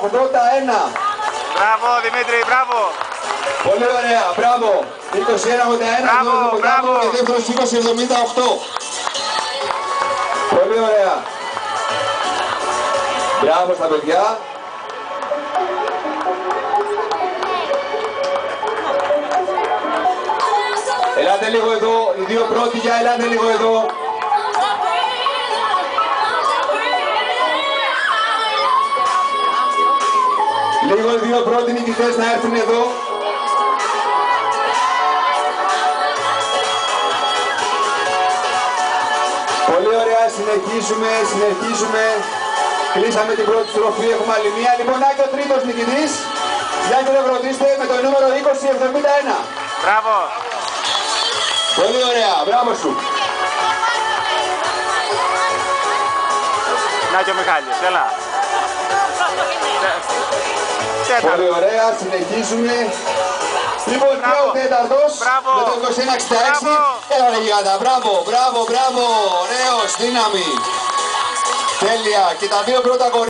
21-81. Μπράβο Δημήτρη, μπράβο. Πολύ ωραία, μπράβο. 21-81. Μπράβο. Και δεύτερος 20-78. Πολύ ωραία. Μπράβο στα παιδιά. Ελάτε λίγο εδώ, οι δύο πρώτοι για ελάτε λίγο εδώ. Λίγο οι δύο πρώτοι νικητές να έρθουν εδώ. Πολύ ωραία, συνεχίζουμε. Κλείσαμε την πρώτη στροφή, έχουμε άλλη μία. Λοιπόν, να και ο τρίτος νικητής. Για και δεν ρωτήστε με το νούμερο 2071. Μπράβο. Πολύ ωραία, μπράβο σου. Να και ο Μιχάλης, έλα. Πολύ ωραία, συνεχίζουμε. Λοιπόν, και ο τέταρτος με το 2166. Έλα ρε γιγάντα, μπράβο. Ωραίος, δύναμη. Τέλεια. Και τα δύο πρώτα κορίτσια.